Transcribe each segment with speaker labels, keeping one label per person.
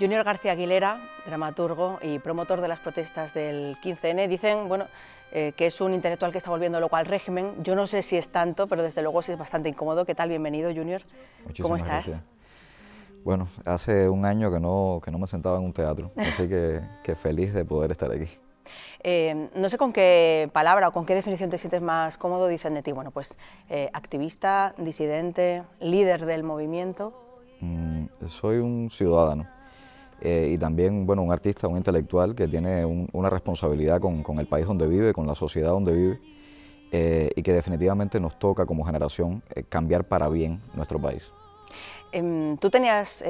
Speaker 1: Junior García Aguilera, dramaturgo y promotor de las protestas del 15N, dicen que es un intelectual que está volviendo loco al régimen. Yo no sé si es tanto, pero desde luego sí es bastante incómodo. ¿Qué tal? Bienvenido, Junior. ¿Cómo
Speaker 2: Muchísimas
Speaker 1: estás?
Speaker 2: gracias. Bueno, hace un año que no me sentaba en un teatro, así que feliz de poder estar aquí.
Speaker 1: No sé con qué palabra o con qué definición te sientes más cómodo. Dicen de ti, bueno, pues activista, disidente, líder del movimiento.
Speaker 2: Soy un ciudadano y también, bueno, un artista, un intelectual que tiene una responsabilidad con el país donde vive, con la sociedad donde vive, y que definitivamente nos toca como generación cambiar para bien nuestro país.
Speaker 1: Tú tenías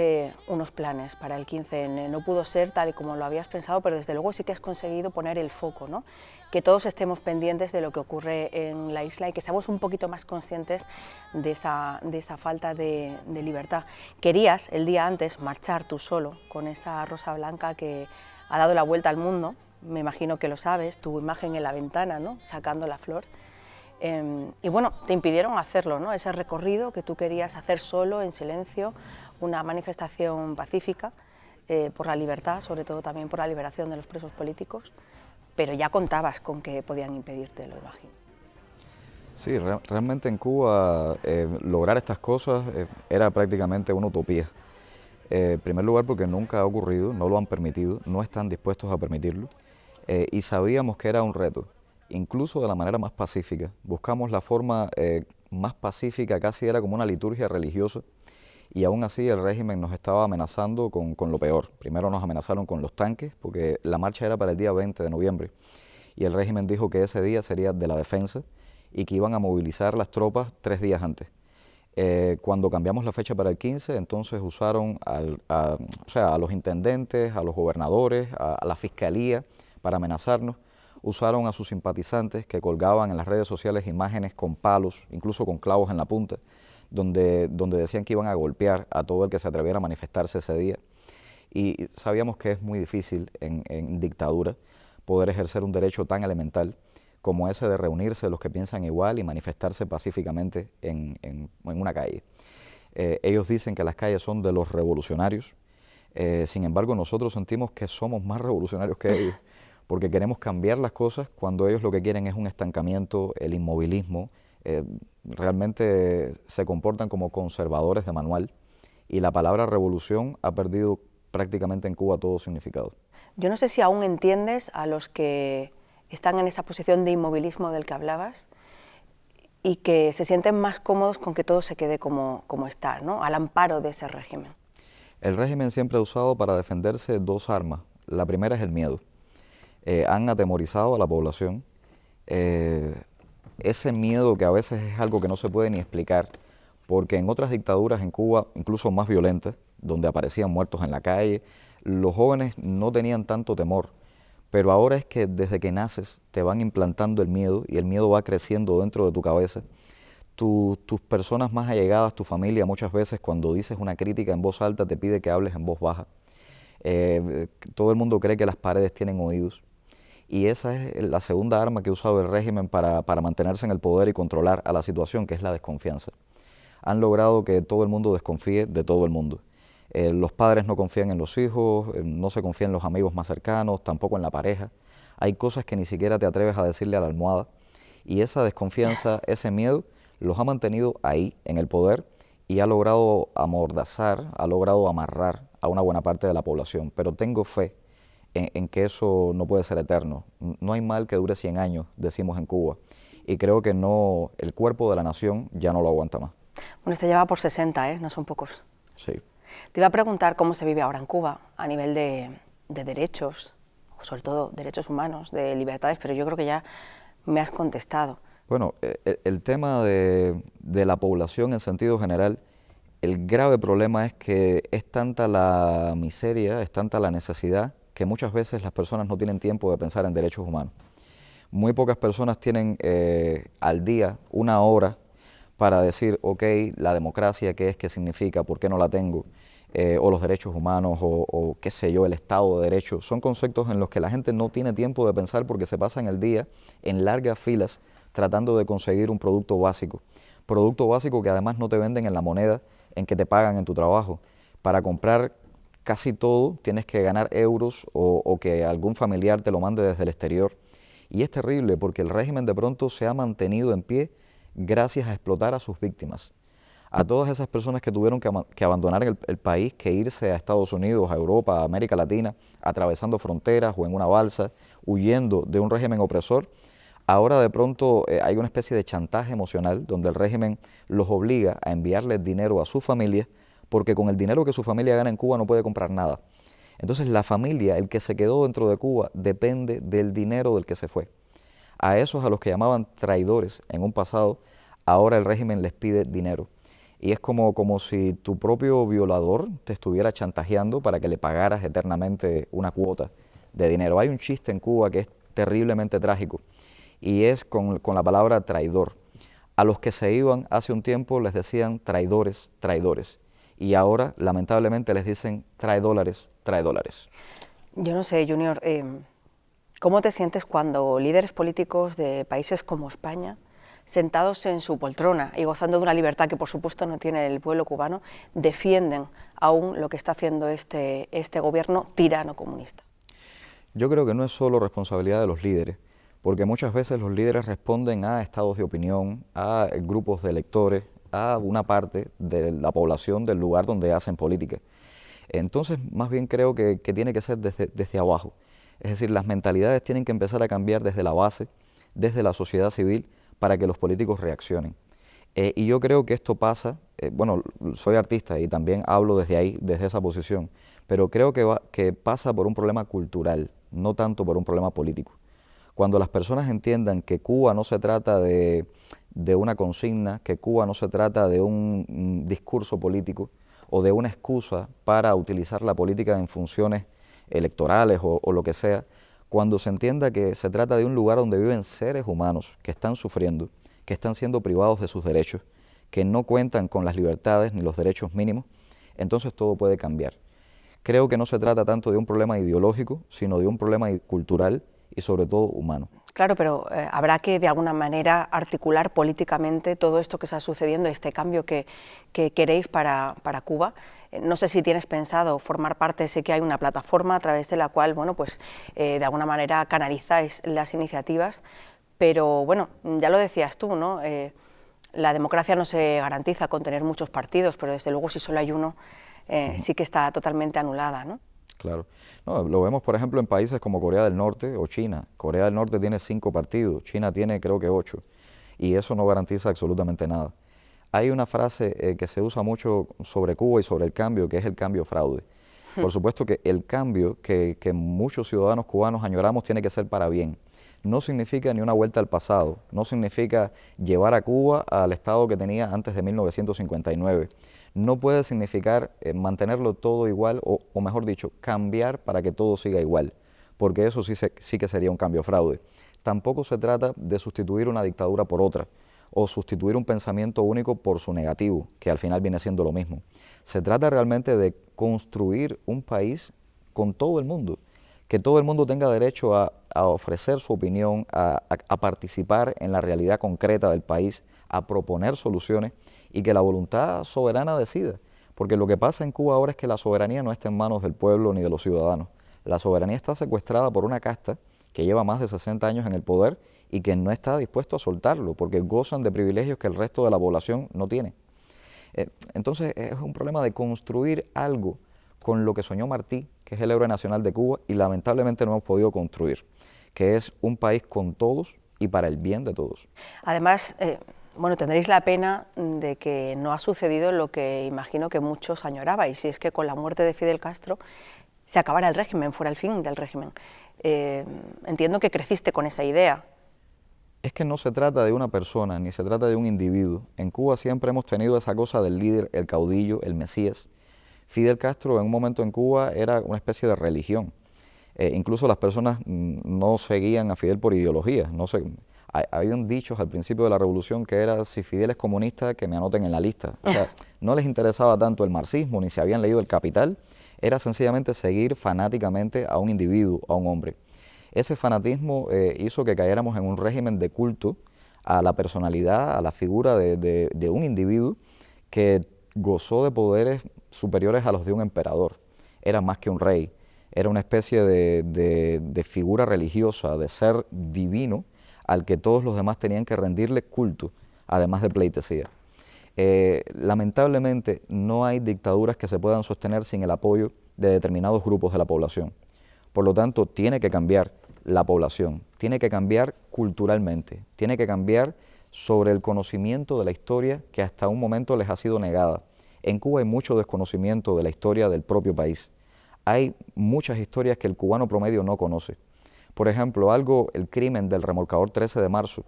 Speaker 1: unos planes para el 15N, no pudo ser tal y como lo habías pensado, pero desde luego sí que has conseguido poner el foco, ¿no? Que todos estemos pendientes de lo que ocurre en la isla y que seamos un poquito más conscientes de esa falta de libertad. Querías el día antes marchar tú solo con esa rosa blanca que ha dado la vuelta al mundo, me imagino que lo sabes, tu imagen en la ventana, ¿no? Sacando la flor. Y bueno, te impidieron hacerlo, ¿no? Ese recorrido que tú querías hacer solo, en silencio, una manifestación pacífica por la libertad, sobre todo también por la liberación de los presos políticos, pero ya contabas con que podían impedirte, lo imagino.
Speaker 2: Sí, realmente en Cuba lograr estas cosas era prácticamente una utopía. En primer lugar porque nunca ha ocurrido, no lo han permitido, no están dispuestos a permitirlo, y sabíamos que era un reto, incluso de la manera más pacífica. Buscamos la forma más pacífica, casi era como una liturgia religiosa, y aún así el régimen nos estaba amenazando con lo peor. Primero nos amenazaron con los tanques, porque la marcha era para el día 20 de noviembre, y el régimen dijo que ese día sería de la defensa y que iban a movilizar las tropas 3 días antes. Cuando cambiamos la fecha para el 15, entonces usaron a los intendentes, a los gobernadores, a la fiscalía para amenazarnos. Usaron a sus simpatizantes que colgaban en las redes sociales imágenes con palos, incluso con clavos en la punta, donde decían que iban a golpear a todo el que se atreviera a manifestarse ese día. Y sabíamos que es muy difícil en dictadura poder ejercer un derecho tan elemental como ese de reunirse los que piensan igual y manifestarse pacíficamente en una calle. Ellos dicen que las calles son de los revolucionarios, sin embargo nosotros sentimos que somos más revolucionarios que ellos, porque queremos cambiar las cosas cuando ellos lo que quieren es un estancamiento, el inmovilismo, realmente se comportan como conservadores de manual y la palabra revolución ha perdido prácticamente en Cuba todo significado.
Speaker 1: Yo no sé si aún entiendes a los que están en esa posición de inmovilismo del que hablabas y que se sienten más cómodos con que todo se quede como está, ¿no? Al amparo de ese régimen.
Speaker 2: El régimen siempre ha usado para defenderse dos armas. La primera es el miedo. Han atemorizado a la población. Ese miedo que a veces es algo que no se puede ni explicar, porque en otras dictaduras en Cuba, incluso más violentas, donde aparecían muertos en la calle, los jóvenes no tenían tanto temor. Pero ahora es que desde que naces te van implantando el miedo y el miedo va creciendo dentro de tu cabeza. Tus personas más allegadas, tu familia, muchas veces cuando dices una crítica en voz alta te pide que hables en voz baja. Todo el mundo cree que las paredes tienen oídos. Y esa es la segunda arma que ha usado el régimen para mantenerse en el poder y controlar a la situación, que es la desconfianza. Han logrado que todo el mundo desconfíe de todo el mundo. Los padres no confían en los hijos, no se confían en los amigos más cercanos, tampoco en la pareja. Hay cosas que ni siquiera te atreves a decirle a la almohada. Y esa desconfianza, ese miedo, los ha mantenido ahí, en el poder, y ha logrado amordazar, ha logrado amarrar a una buena parte de la población. Pero tengo fe en que eso no puede ser eterno. No hay mal que dure 100 años, decimos en Cuba. Y creo que no, el cuerpo de la nación ya no lo aguanta más.
Speaker 1: Bueno, este lleva por 60, ¿eh? No son pocos.
Speaker 2: Sí.
Speaker 1: Te iba a preguntar cómo se vive ahora en Cuba a nivel de derechos, sobre todo derechos humanos, de libertades, pero yo creo que ya me has contestado.
Speaker 2: Bueno, el tema de la población en sentido general, el grave problema es que es tanta la miseria, es tanta la necesidad, que muchas veces las personas no tienen tiempo de pensar en derechos humanos. Muy pocas personas tienen al día una hora para decir, ok, la democracia, ¿qué es? ¿Qué significa? ¿Por qué no la tengo? O los derechos humanos, o qué sé yo, el Estado de Derecho. Son conceptos en los que la gente no tiene tiempo de pensar porque se pasan el día en largas filas tratando de conseguir un producto básico. Producto básico que además no te venden en la moneda en que te pagan en tu trabajo. Para comprar casi todo tienes que ganar euros o que algún familiar te lo mande desde el exterior. Y es terrible porque el régimen de pronto se ha mantenido en pie gracias a explotar a sus víctimas. A todas esas personas que tuvieron que abandonar el país, que irse a Estados Unidos, a Europa, a América Latina, atravesando fronteras o en una balsa, huyendo de un régimen opresor, ahora de pronto hay una especie de chantaje emocional donde el régimen los obliga a enviarles dinero a su familia, porque con el dinero que su familia gana en Cuba no puede comprar nada. Entonces la familia, el que se quedó dentro de Cuba, depende del dinero del que se fue. A esos a los que llamaban traidores en un pasado, ahora el régimen les pide dinero. Y es como si tu propio violador te estuviera chantajeando para que le pagaras eternamente una cuota de dinero. Hay un chiste en Cuba que es terriblemente trágico y es con la palabra traidor. A los que se iban hace un tiempo les decían traidores, traidores. Y ahora, lamentablemente, les dicen trae dólares, trae dólares.
Speaker 1: Yo no sé, Junior, ¿cómo te sientes cuando líderes políticos de países como España, sentados en su poltrona y gozando de una libertad que por supuesto no tiene el pueblo cubano, defienden aún lo que está haciendo este gobierno tirano comunista?
Speaker 2: Yo creo que no es solo responsabilidad de los líderes, porque muchas veces los líderes responden a estados de opinión, a grupos de electores, a una parte de la población del lugar donde hacen política. Entonces, más bien creo que tiene que ser desde abajo. Es decir, las mentalidades tienen que empezar a cambiar desde la base, desde la sociedad civil, para que los políticos reaccionen. Y yo creo que esto pasa, bueno, soy artista y también hablo desde ahí, desde esa posición, pero creo que pasa por un problema cultural, no tanto por un problema político. Cuando las personas entiendan que Cuba no se trata de una consigna, que Cuba no se trata de un discurso político o de una excusa para utilizar la política en funciones electorales o lo que sea, cuando se entienda que se trata de un lugar donde viven seres humanos que están sufriendo, que están siendo privados de sus derechos, que no cuentan con las libertades ni los derechos mínimos, entonces todo puede cambiar. Creo que no se trata tanto de un problema ideológico, sino de un problema cultural y sobre todo humano.
Speaker 1: Claro, pero habrá que de alguna manera articular políticamente todo esto que está sucediendo, este cambio que queréis para Cuba. No sé si tienes pensado formar parte, sé que hay una plataforma a través de la cual, bueno, pues de alguna manera canalizáis las iniciativas, pero bueno, ya lo decías tú, ¿no? La democracia no se garantiza con tener muchos partidos, pero desde luego si solo hay uno, sí que está totalmente anulada, ¿no?
Speaker 2: Claro. No, lo vemos, por ejemplo, en países como Corea del Norte o China. Corea del Norte tiene 5 partidos, China tiene creo que 8, y eso no garantiza absolutamente nada. Hay una frase que se usa mucho sobre Cuba y sobre el cambio, que es el cambio fraude. Por supuesto que el cambio que muchos ciudadanos cubanos añoramos tiene que ser para bien. No significa ni una vuelta al pasado, no significa llevar a Cuba al estado que tenía antes de 1959. No puede significar mantenerlo todo igual o mejor dicho, cambiar para que todo siga igual, porque eso sí que sería un cambio fraude. Tampoco se trata de sustituir una dictadura por otra o sustituir un pensamiento único por su negativo, que al final viene siendo lo mismo. Se trata realmente de construir un país con todo el mundo, que todo el mundo tenga derecho a ofrecer su opinión, a participar en la realidad concreta del país, a proponer soluciones y que la voluntad soberana decida. Porque lo que pasa en Cuba ahora es que la soberanía no está en manos del pueblo ni de los ciudadanos. La soberanía está secuestrada por una casta que lleva más de 60 años en el poder y que no está dispuesto a soltarlo porque gozan de privilegios que el resto de la población no tiene. Entonces es un problema de construir algo con lo que soñó Martí, que es el héroe nacional de Cuba, y lamentablemente no hemos podido construir, que es un país con todos y para el bien de todos.
Speaker 1: Además, bueno, tendréis la pena de que no ha sucedido lo que imagino que muchos añorabais, y es que con la muerte de Fidel Castro se acabara el régimen, fuera el fin del régimen. Entiendo que creciste con esa idea.
Speaker 2: Es que no se trata de una persona, ni se trata de un individuo. En Cuba siempre hemos tenido esa cosa del líder, el caudillo, el mesías. Fidel Castro en un momento en Cuba era una especie de religión. Incluso las personas no seguían a Fidel por ideología. Habían dichos al principio de la revolución que era: si Fidel es comunista, que me anoten en la lista. O sea, no les interesaba tanto el marxismo, ni si habían leído El Capital. Era sencillamente seguir fanáticamente a un individuo, a un hombre. Ese fanatismo hizo que cayéramos en un régimen de culto a la personalidad, a la figura de un individuo que gozó de poderes superiores a los de un emperador. era más que un rey, era una especie de figura religiosa, de ser divino al que todos los demás tenían que rendirle culto, además de pleitesía. Lamentablemente no hay dictaduras que se puedan sostener sin el apoyo de determinados grupos de la población. Por lo tanto, tiene que cambiar la población, tiene que cambiar culturalmente, tiene que cambiar sobre el conocimiento de la historia que hasta un momento les ha sido negada. En Cuba hay mucho desconocimiento de la historia del propio país. Hay muchas historias que el cubano promedio no conoce. Por ejemplo, el crimen del remolcador 13 de marzo,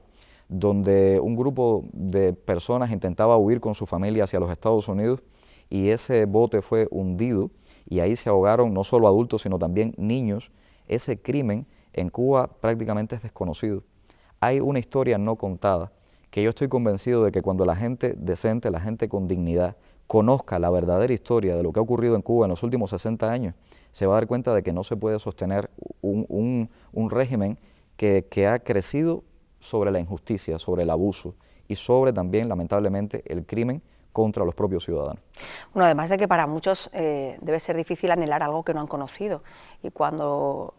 Speaker 2: donde un grupo de personas intentaba huir con su familia hacia los Estados Unidos y ese bote fue hundido y ahí se ahogaron no solo adultos sino también niños. Ese crimen en Cuba prácticamente es desconocido. Hay una historia no contada que yo estoy convencido de que cuando la gente decente, la gente con dignidad, conozca la verdadera historia de lo que ha ocurrido en Cuba en los últimos 60 años, se va a dar cuenta de que no se puede sostener un régimen que ha crecido sobre la injusticia, sobre el abuso y sobre también, lamentablemente, el crimen contra los propios ciudadanos.
Speaker 1: Bueno, además de que para muchos debe ser difícil anhelar algo que no han conocido, y cuando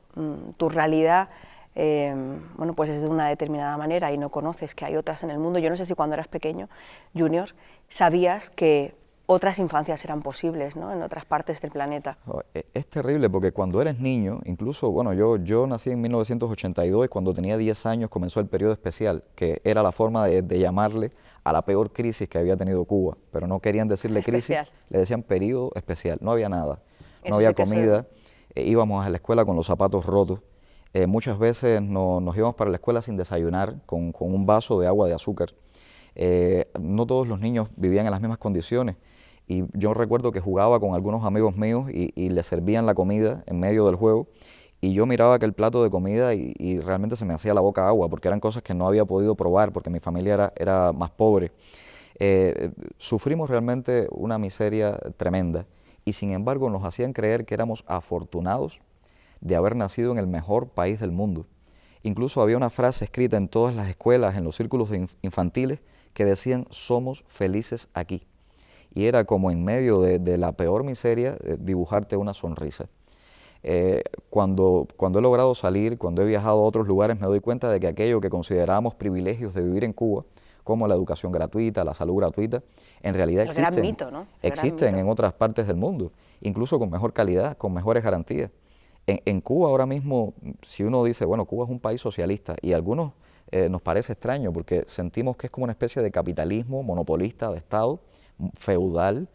Speaker 1: tu realidad bueno, pues es de una determinada manera y no conoces que hay otras en el mundo. Yo no sé si cuando eras pequeño, Junior, sabías que otras infancias eran posibles, ¿no?, en otras partes del planeta.
Speaker 2: Es terrible porque cuando eres niño, incluso, bueno, yo nací en 1982 y cuando tenía 10 años comenzó el periodo especial, que era la forma de llamarle a la peor crisis que había tenido Cuba, pero no querían decirle
Speaker 1: Especial.
Speaker 2: crisis, le decían periodo especial, no había nada, no
Speaker 1: Eso
Speaker 2: había
Speaker 1: sí que
Speaker 2: comida, íbamos a la escuela con los zapatos rotos, muchas veces nos íbamos para la escuela sin desayunar, con un vaso de agua de azúcar. No todos los niños vivían en las mismas condiciones. Y yo recuerdo que jugaba con algunos amigos míos y les servían la comida en medio del juego y yo miraba aquel plato de comida y realmente se me hacía la boca agua porque eran cosas que no había podido probar porque mi familia era más pobre. Sufrimos realmente una miseria tremenda y sin embargo nos hacían creer que éramos afortunados de haber nacido en el mejor país del mundo. Incluso había una frase escrita en todas las escuelas, en los círculos infantiles, que decían somos felices aquí. Y era como en medio de la peor miseria dibujarte una sonrisa. Cuando he logrado salir, cuando he viajado a otros lugares, me doy cuenta de que aquello que considerábamos privilegios de vivir en Cuba, como la educación gratuita, la salud gratuita, en realidad
Speaker 1: el gran mito, ¿no?
Speaker 2: Existen en otras partes del mundo, incluso con mejor calidad, con mejores garantías. En Cuba ahora mismo, si uno dice, bueno, Cuba es un país socialista, y a algunos nos parece extraño porque sentimos que es como una especie de capitalismo monopolista de Estado, feudal,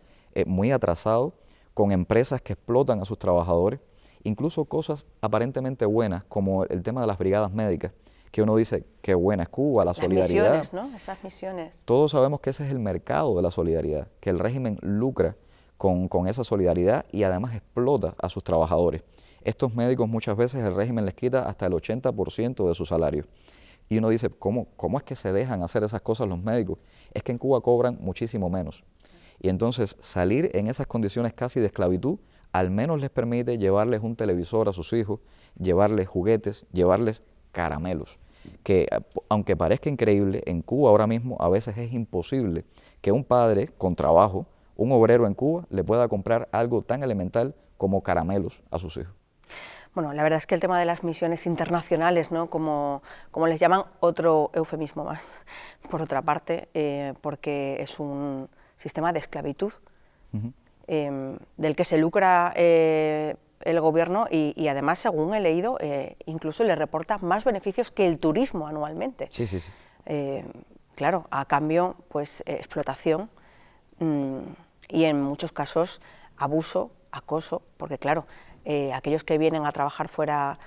Speaker 2: muy atrasado, con empresas que explotan a sus trabajadores, incluso cosas aparentemente buenas como el tema de las brigadas médicas, que uno dice, qué buena es Cuba, la solidaridad.
Speaker 1: Misiones, ¿no? Esas misiones.
Speaker 2: Todos sabemos que ese es el mercado de la solidaridad, que el régimen lucra con esa solidaridad y además explota a sus trabajadores. Estos médicos muchas veces el régimen les quita hasta el 80% de su salario. Y uno dice, ¿cómo es que se dejan hacer esas cosas los médicos? Es que en Cuba cobran muchísimo menos. Y entonces salir en esas condiciones casi de esclavitud, al menos les permite llevarles un televisor a sus hijos, llevarles juguetes, llevarles caramelos. Que aunque parezca increíble, en Cuba ahora mismo a veces es imposible que un padre con trabajo, un obrero en Cuba, le pueda comprar algo tan elemental como caramelos a sus hijos.
Speaker 1: Bueno, la verdad es que el tema de las misiones internacionales, ¿no?, como les llaman, otro eufemismo más, por otra parte, porque es un sistema de esclavitud del que se lucra el gobierno y además, según he leído, incluso le reporta más beneficios que el turismo anualmente.
Speaker 2: Sí.
Speaker 1: Claro, a cambio, pues explotación y en muchos casos abuso, acoso, porque claro, aquellos que vienen a trabajar fuera,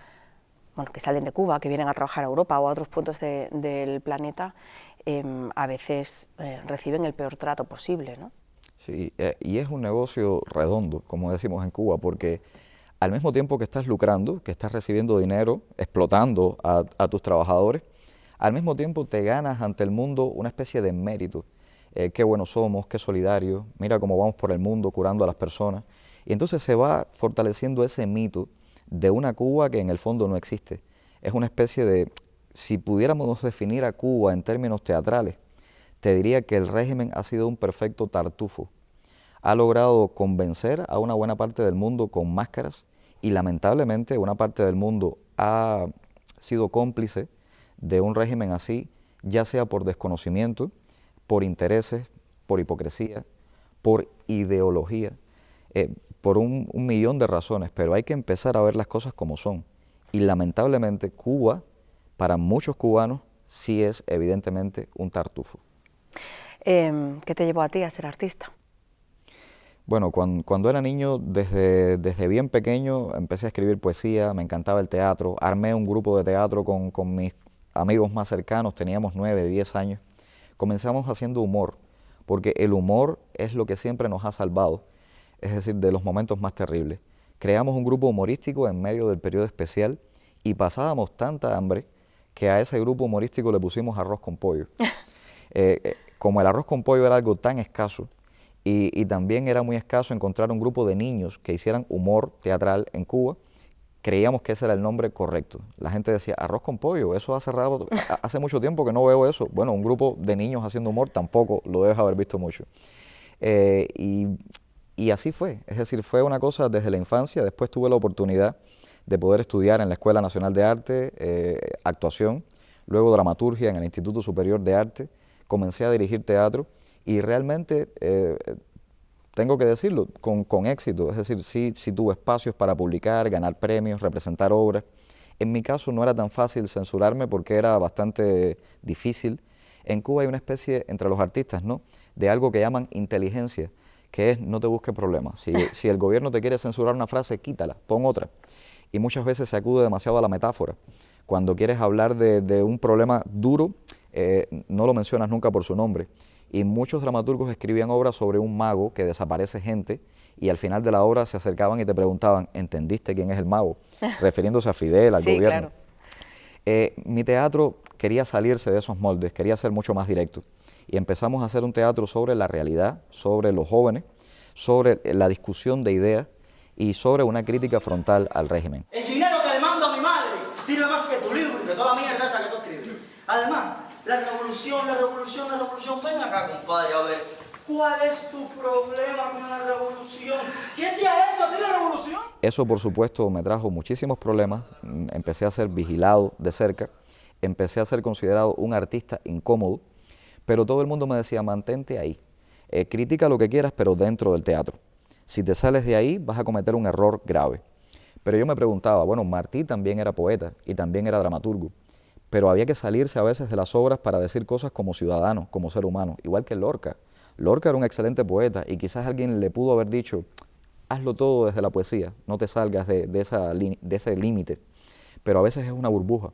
Speaker 1: bueno, que salen de Cuba, que vienen a trabajar a Europa o a otros puntos del planeta, a veces reciben el peor trato posible, ¿no?
Speaker 2: Sí, y es un negocio redondo, como decimos en Cuba, porque al mismo tiempo que estás lucrando, que estás recibiendo dinero, explotando a tus trabajadores, al mismo tiempo te ganas ante el mundo una especie de mérito. Qué buenos somos, qué solidarios, mira cómo vamos por el mundo curando a las personas. Y entonces se va fortaleciendo ese mito de una Cuba que en el fondo no existe. Es una especie de, si pudiéramos definir a Cuba en términos teatrales, te diría que el régimen ha sido un perfecto tartufo. ha logrado convencer a una buena parte del mundo con máscaras y lamentablemente una parte del mundo ha sido cómplice de un régimen así, ya sea por desconocimiento, por intereses, por hipocresía, por ideología, por un millón de razones, pero hay que empezar a ver las cosas como son. Y lamentablemente Cuba, para muchos cubanos, sí es evidentemente un tartufo.
Speaker 1: ¿Qué te llevó a ti a ser artista?
Speaker 2: Bueno, cuando era niño, desde bien pequeño, empecé a escribir poesía, me encantaba el teatro, armé un grupo de teatro con mis amigos más cercanos, teníamos 9, 10 años. Comenzamos haciendo humor, porque el humor es lo que siempre nos ha salvado, es decir, de los momentos más terribles. Creamos un grupo humorístico en medio del periodo especial y pasábamos tanta hambre que a ese grupo humorístico le pusimos arroz con pollo. Como el arroz con pollo era algo tan escaso, y también era muy escaso encontrar un grupo de niños que hicieran humor teatral en Cuba, creíamos que ese era el nombre correcto. La gente decía, arroz con pollo, eso hace mucho tiempo que no veo eso. Bueno, un grupo de niños haciendo humor tampoco lo debes haber visto mucho. Y así fue, es decir, fue una cosa desde la infancia. Después tuve la oportunidad de poder estudiar en la Escuela Nacional de Arte, actuación, luego dramaturgia en el Instituto Superior de Arte, comencé a dirigir teatro y realmente, tengo que decirlo, con éxito, es decir, sí tuve espacios para publicar, ganar premios, representar obras. En mi caso no era tan fácil censurarme porque era bastante difícil. En Cuba hay una especie entre los artistas, ¿no?, de algo que llaman inteligencia, que es no te busques problemas. Si el gobierno te quiere censurar una frase, quítala, pon otra. Y muchas veces se acude demasiado a la metáfora. Cuando quieres hablar de un problema duro, no lo mencionas nunca por su nombre. Y muchos dramaturgos escribían obras sobre un mago que desaparece gente y al final de la obra se acercaban y te preguntaban, ¿entendiste quién es el mago? Refiriéndose a Fidel, al gobierno. Claro. Mi teatro quería salirse de esos moldes, quería ser mucho más directo. Y empezamos a hacer un teatro sobre la realidad, sobre los jóvenes, sobre la discusión de ideas y sobre una crítica frontal al régimen.
Speaker 3: El dinero que le mando a mi madre sirve más que tu libro y que toda la mierda esa que tú escribes. Además, la revolución, ven acá, compadre, a ver, ¿cuál es tu problema con la revolución? ¿Qué te ha hecho a ti la revolución?
Speaker 2: Eso, por supuesto, me trajo muchísimos problemas. Empecé a ser vigilado de cerca, empecé a ser considerado un artista incómodo, pero todo el mundo me decía, mantente ahí, critica lo que quieras, pero dentro del teatro. Si te sales de ahí, vas a cometer un error grave. Pero yo me preguntaba, bueno, Martí también era poeta y también era dramaturgo, pero había que salirse a veces de las obras para decir cosas como ciudadano, como ser humano, igual que Lorca. Lorca era un excelente poeta y quizás alguien le pudo haber dicho, hazlo todo desde la poesía, no te salgas de ese límite, pero a veces es una burbuja.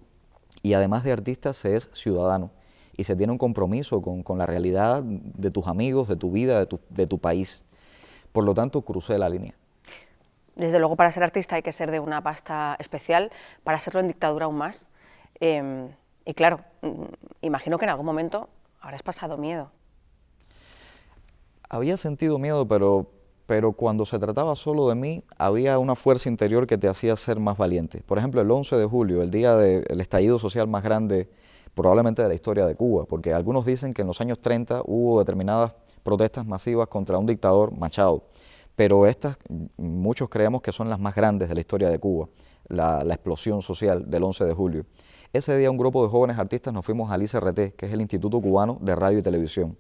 Speaker 2: Y además de artista, se es ciudadano y se tiene un compromiso con la realidad de tus amigos, de tu vida, de tu país. Por lo tanto, crucé la línea.
Speaker 1: Desde luego, para ser artista hay que ser de una pasta especial, para serlo en dictadura aún más. Y claro, imagino que en algún momento habrás pasado miedo.
Speaker 2: Había sentido miedo, pero cuando se trataba solo de mí, había una fuerza interior que te hacía ser más valiente. Por ejemplo, el 11 de julio, el día del estallido social más grande probablemente de la historia de Cuba, porque algunos dicen que en los años 30 hubo determinadas protestas masivas contra un dictador, Machado, pero estas muchos creemos que son las más grandes de la historia de Cuba, la explosión social del 11 de julio. Ese día un grupo de jóvenes artistas nos fuimos al ICRT, que es el Instituto Cubano de Radio y Televisión.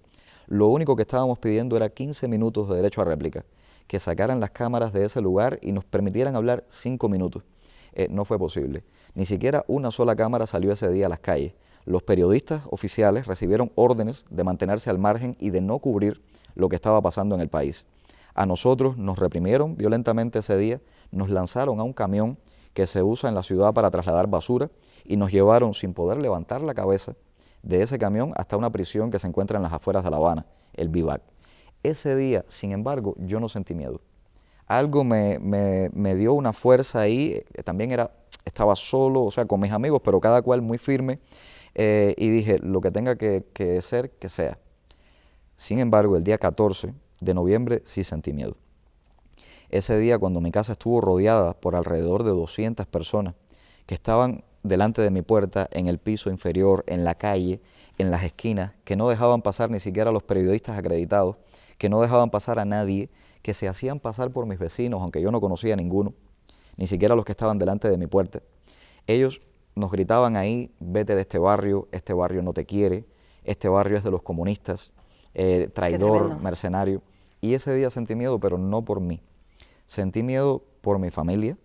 Speaker 2: Lo único que estábamos pidiendo era 15 minutos de derecho a réplica, que sacaran las cámaras de ese lugar y nos permitieran hablar 5 minutos. No fue posible. Ni siquiera una sola cámara salió ese día a las calles. Los periodistas oficiales recibieron órdenes de mantenerse al margen y de no cubrir lo que estaba pasando en el país. A nosotros nos reprimieron violentamente ese día, nos lanzaron a un camión que se usa en la ciudad para trasladar basura y nos llevaron sin poder levantar la cabeza de ese camión hasta una prisión que se encuentra en las afueras de La Habana, el Vivac. Ese día, sin embargo, yo no sentí miedo. Algo me dio una fuerza ahí, también estaba solo, o sea, con mis amigos, pero cada cual muy firme, y dije, lo que tenga que ser, que sea. Sin embargo, el día 14 de noviembre sí sentí miedo. Ese día, cuando mi casa estuvo rodeada por alrededor de 200 personas que estaban delante de mi puerta, en el piso inferior, en la calle, en las esquinas, que no dejaban pasar ni siquiera a los periodistas acreditados, que no dejaban pasar a nadie, que se hacían pasar por mis vecinos, aunque yo no conocía a ninguno, ni siquiera los que estaban delante de mi puerta. Ellos nos gritaban ahí: vete de este barrio no te quiere, este barrio es de los comunistas, traidor, mercenario. Y ese día sentí miedo, pero no por mí. Sentí miedo por mi familia,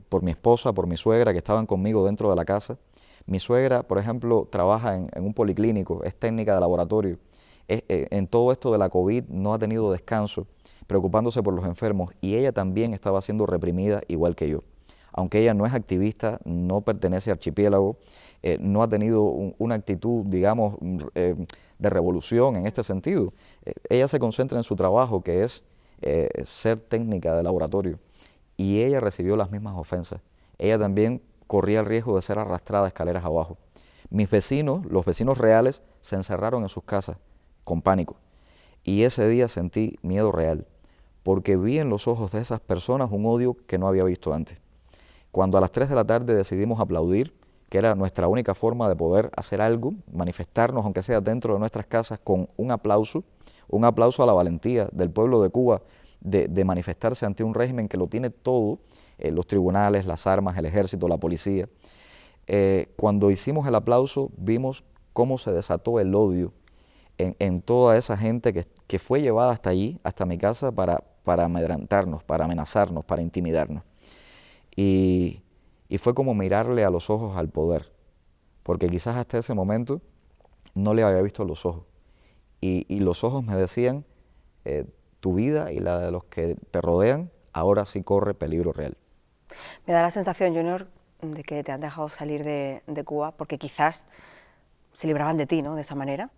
Speaker 2: por mi esposa, por mi suegra, que estaban conmigo dentro de la casa. Mi suegra, por ejemplo, trabaja en un policlínico, es técnica de laboratorio. En todo esto de la COVID no ha tenido descanso, preocupándose por los enfermos, y ella también estaba siendo reprimida igual que yo. Aunque ella no es activista, no pertenece a Archipiélago, no ha tenido una actitud, digamos, de revolución en este sentido. Ella se concentra en su trabajo, que es ser técnica de laboratorio, y ella recibió las mismas ofensas. Ella también corría el riesgo de ser arrastrada escaleras abajo. Mis vecinos, los vecinos reales, se encerraron en sus casas con pánico, y ese día sentí miedo real, porque vi en los ojos de esas personas un odio que no había visto antes. Cuando a las 3 de la tarde decidimos aplaudir, que era nuestra única forma de poder hacer algo, manifestarnos, aunque sea dentro de nuestras casas, con un aplauso a la valentía del pueblo de Cuba de manifestarse ante un régimen que lo tiene todo, los tribunales, las armas, el ejército, la policía. Cuando hicimos el aplauso, vimos cómo se desató el odio en toda esa gente que fue llevada hasta allí, hasta mi casa, para amedrentarnos, para amenazarnos, para intimidarnos. Y fue como mirarle a los ojos al poder, porque quizás hasta ese momento no le había visto los ojos. Y los ojos me decían: tu vida y la de los que te rodean ahora sí corre peligro real.
Speaker 1: Me da la sensación, Junior, de que te han dejado salir de Cuba porque quizás se libraban de ti, ¿no?, de esa manera.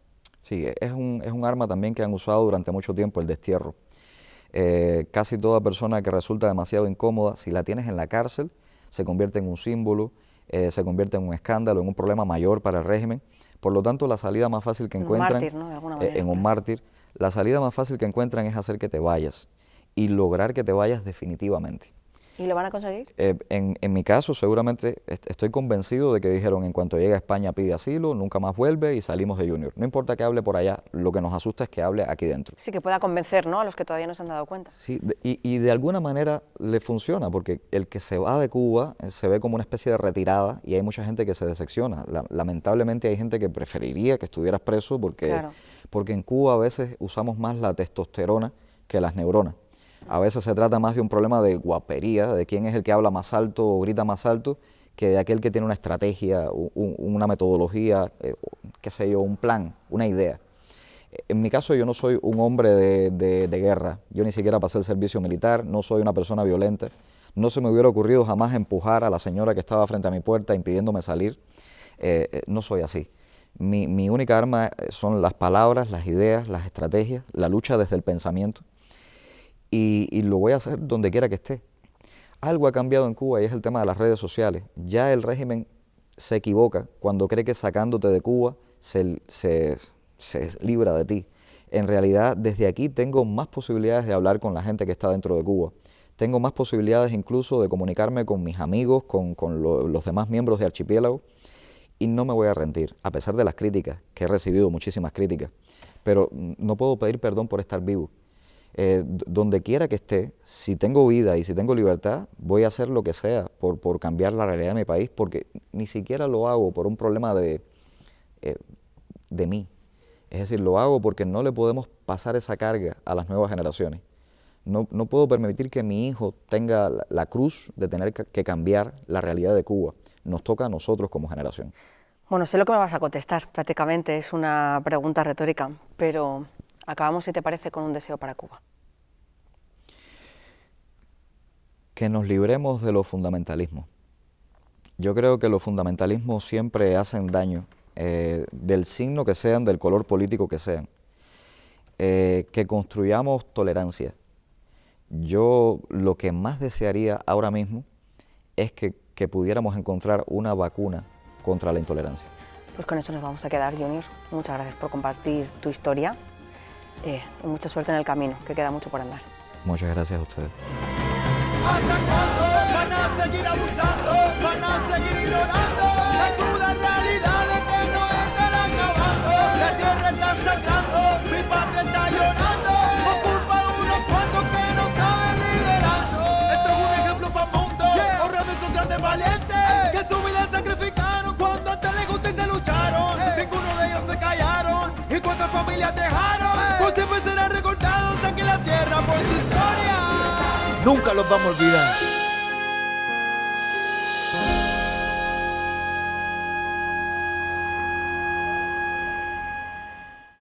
Speaker 2: Sí, es un arma también que han usado durante mucho tiempo, el destierro. Casi toda persona que resulta demasiado incómoda, si la tienes en la cárcel, se convierte en un símbolo, se convierte en un escándalo, en un problema mayor para el régimen. Por lo tanto, la salida más fácil que encuentran,
Speaker 1: mártir, ¿no?, de alguna manera,
Speaker 2: en un mártir, la salida más fácil que encuentran es hacer que te vayas y lograr que te vayas definitivamente.
Speaker 1: ¿Y lo van a conseguir?
Speaker 2: En mi caso, seguramente estoy convencido de que dijeron: en cuanto llega a España pide asilo, nunca más vuelve y salimos de Junior. No importa que hable por allá, lo que nos asusta es que hable aquí dentro.
Speaker 1: Sí, que pueda convencer, ¿no?, a los que todavía no se han dado cuenta.
Speaker 2: Sí, y de alguna manera le funciona, porque el que se va de Cuba se ve como una especie de retirada y hay mucha gente que se decepciona. Lamentablemente hay gente que preferiría que estuvieras preso porque en Cuba a veces usamos más la testosterona que las neuronas. A veces se trata más de un problema de guapería, de quién es el que habla más alto o grita más alto, que de aquel que tiene una estrategia, una metodología, qué sé yo, un plan, una idea. En mi caso, yo no soy un hombre de guerra, yo ni siquiera pasé el servicio militar, no soy una persona violenta, no se me hubiera ocurrido jamás empujar a la señora que estaba frente a mi puerta impidiéndome salir, no soy así. Mi única arma son las palabras, las ideas, las estrategias, la lucha desde el pensamiento. Y lo voy a hacer donde quiera que esté. Algo ha cambiado en Cuba y es el tema de las redes sociales. Ya el régimen se equivoca cuando cree que sacándote de Cuba se libra de ti. En realidad, desde aquí tengo más posibilidades de hablar con la gente que está dentro de Cuba. Tengo más posibilidades incluso de comunicarme con mis amigos, con los demás miembros de Archipiélago, y no me voy a rendir, a pesar de las críticas, que he recibido muchísimas críticas. Pero no puedo pedir perdón por estar vivo. Donde quiera que esté, si tengo vida y si tengo libertad, voy a hacer lo que sea por cambiar la realidad de mi país, porque ni siquiera lo hago por un problema de mí. Es decir, lo hago porque no le podemos pasar esa carga a las nuevas generaciones. No puedo permitir que mi hijo tenga la cruz de tener que cambiar la realidad de Cuba. Nos toca a nosotros como generación.
Speaker 1: Bueno, sé lo que me vas a contestar, prácticamente es una pregunta retórica, pero acabamos, si te parece, con un deseo para Cuba.
Speaker 2: Que nos libremos de los fundamentalismos. Yo creo que los fundamentalismos siempre hacen daño, del signo que sean, del color político que sean. Que construyamos tolerancia. Yo lo que más desearía ahora mismo es que pudiéramos encontrar una vacuna contra la intolerancia. Pues
Speaker 1: con eso nos vamos a quedar, Junior. Muchas gracias por compartir tu historia y mucha suerte en el camino, que queda mucho por andar.
Speaker 2: Muchas gracias a ustedes.
Speaker 4: ¿Hasta cuándo van a seguir abusando? ¿Van a seguir ignorando la cruda realidad de que nos están acabando? La tierra está sangrando, mi patria está llorando. nunca los vamos a olvidar.